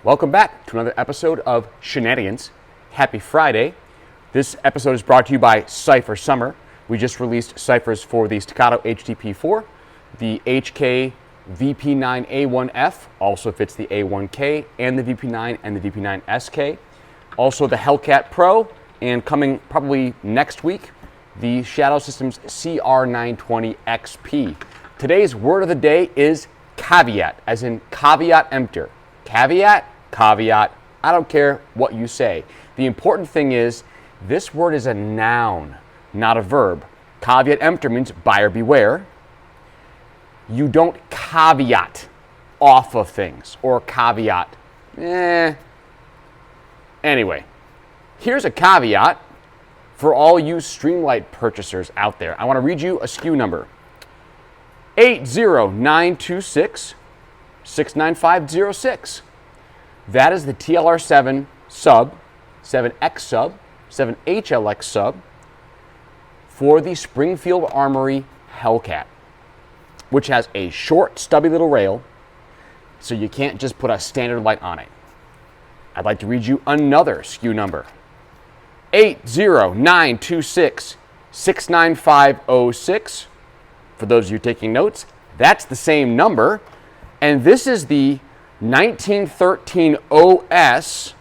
Welcome back to another episode of Shenanigans. Happy Friday. This episode is brought to you by Cypher Summer. We just released ciphers for the Staccato HTP4. The HK VP9A1F also fits the A1K and the VP9 and the VP9SK. Also the Hellcat Pro, and coming probably next week, the Shadow Systems CR920XP. Today's word of the day is caveat, as in caveat emptor. Caveat, caveat, I don't care what you say. The important thing is this word is a noun, not a verb. Caveat emptor means buyer beware. You don't caveat off of things or caveat. Anyway, here's a caveat for all you Streamlight purchasers out there. I want to read you a SKU number. 80926 69506. That is the TLR7 sub, 7X sub, 7HLX sub for the Springfield Armory Hellcat, which has a short, stubby little rail, so you can't just put a standard light on it. I'd like to read you another SKU number. 80926 69506. For those of you taking notes, that's the same number. And this is the 1913 OS,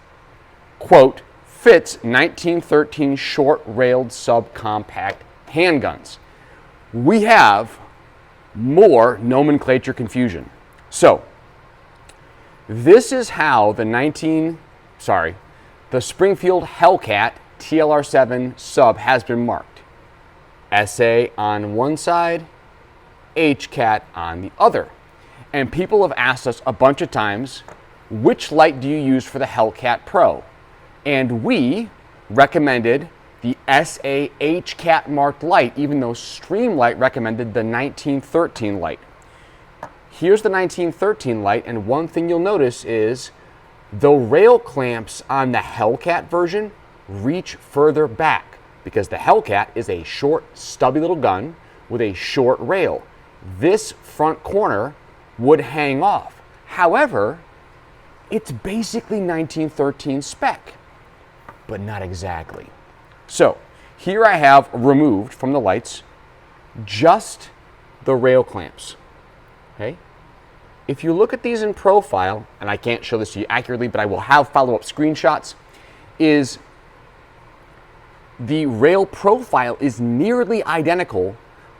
quote, fits 1913 short-railed subcompact handguns. We have more nomenclature confusion. So, this is how the Springfield Hellcat TLR7 sub has been marked. SA on one side, HCAT on the other. And people have asked us a bunch of times, which light do you use for the Hellcat Pro? And we recommended the SA HCAT marked light, even though Streamlight recommended the 1913 light. Here's the 1913 light, and one thing you'll notice is the rail clamps on the Hellcat version reach further back because the Hellcat is a short, stubby little gun with a short rail. This front corner would hang off. However, it's basically 1913 spec, but not exactly. So here I have removed from the lights just the rail clamps. Okay? If you look at these in profile, and I can't show this to you accurately, but I will have follow-up screenshots, is the rail profile is nearly identical,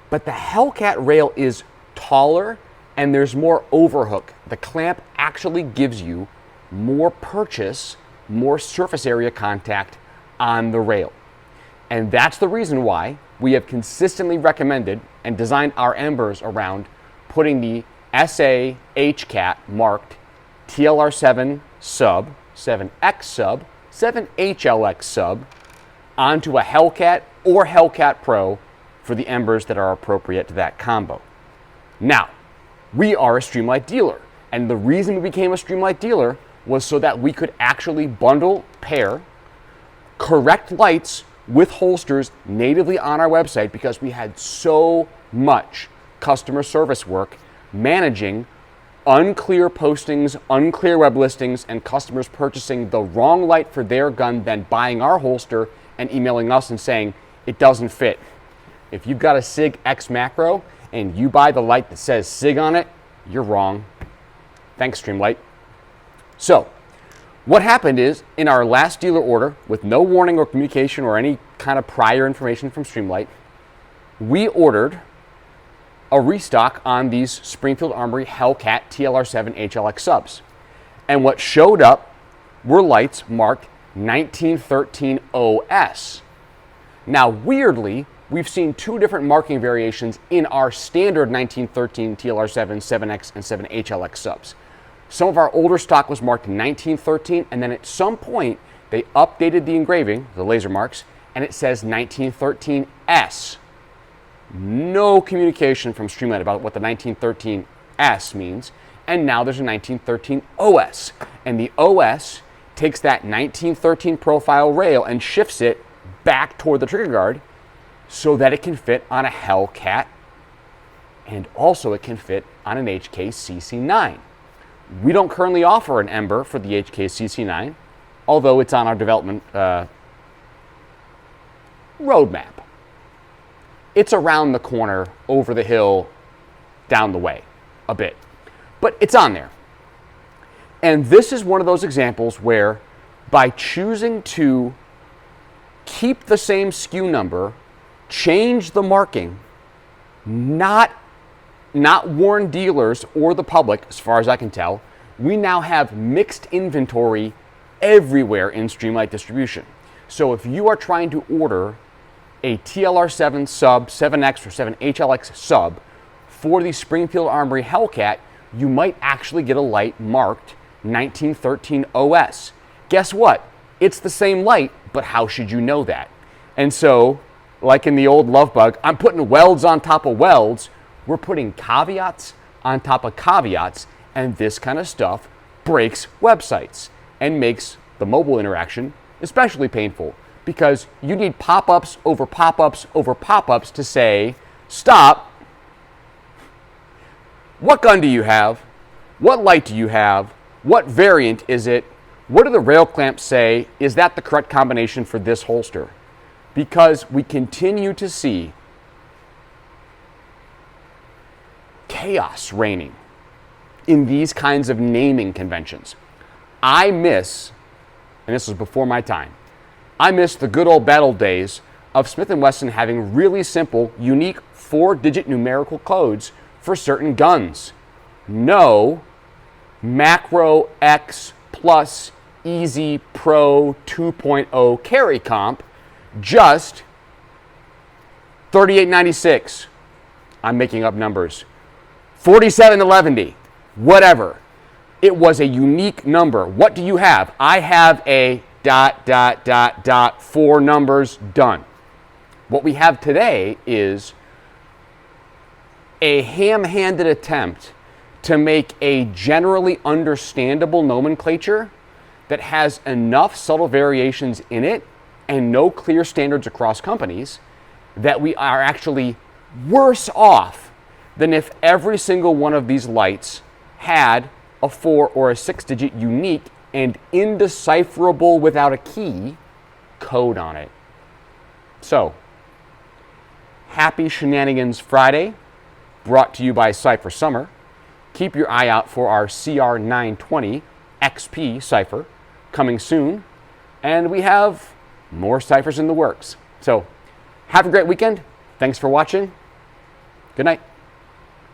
but the Hellcat rail is taller and there's more overhook. The clamp actually gives you more purchase, more surface area contact on the rail. And that's the reason why we have consistently recommended and designed our embers around putting the SA HCAT marked TLR7 sub, 7X sub, 7HLX sub onto a Hellcat or Hellcat Pro for the embers that are appropriate to that combo. Now, we are a Streamlight dealer, and the reason we became a Streamlight dealer was so that we could actually bundle, pair, correct lights with holsters natively on our website because we had so much customer service work managing unclear postings, unclear web listings, and customers purchasing the wrong light for their gun, then buying our holster and emailing us and saying it doesn't fit. If you've got a SIG X macro and you buy the light that says SIG on it, you're wrong. Thanks, Streamlight. So, what happened is, in our last dealer order, with no warning or communication or any kind of prior information from Streamlight, we ordered a restock on these Springfield Armory Hellcat TLR7 HLX subs. And what showed up were lights marked 1913 OS. Now, weirdly, we've seen two different marking variations in our standard 1913 TLR7, 7X, and 7HLX subs. Some of our older stock was marked 1913, and then at some point, they updated the engraving, the laser marks, and it says 1913S. No communication from Streamlight about what the 1913S means, and now there's a 1913 OS. And the OS takes that 1913 profile rail and shifts it back toward the trigger guard so that it can fit on a Hellcat, and also it can fit on an HK CC9. We don't currently offer an Ember for the HKCC9, although it's on our development roadmap. It's around the corner, over the hill, down the way a bit, but it's on there. And this is one of those examples where by choosing to keep the same SKU number, change the marking, not warn dealers or the public, as far as I can tell, we now have mixed inventory everywhere in Streamlight distribution. So if you are trying to order a TLR7 sub, 7X or 7HLX sub for the Springfield Armory Hellcat, you might actually get a light marked 1913 OS. Guess what? It's the same light, but how should you know that? And so, like in the old love bug, I'm putting welds on top of welds. We're putting caveats on top of caveats, and this kind of stuff breaks websites and makes the mobile interaction especially painful, because you need pop-ups over pop-ups over pop-ups to say, stop, what gun do you have? What light do you have? What variant is it? What do the rail clamps say? Is that the correct combination for this holster? Because we continue to see chaos reigning in these kinds of naming conventions. I miss, and this was before my time, I miss the good old battle days of Smith & Wesson having really simple, unique 4-digit numerical codes for certain guns. No Macro X Plus Easy Pro 2.0 carry comp, just 3896. I'm making up numbers. 4711, whatever. It was a unique number. What do you have? I have a ... 4 numbers, done. What we have today is a ham-handed attempt to make a generally understandable nomenclature that has enough subtle variations in it and no clear standards across companies that we are actually worse off than if every single one of these lights had a 4 or a 6-digit unique and indecipherable without a key code on it. So, happy Shenanigans Friday, brought to you by Cypher Summer. Keep your eye out for our CR920 XP Cypher coming soon, and we have more ciphers in the works. So, have a great weekend. Thanks for watching. Good night.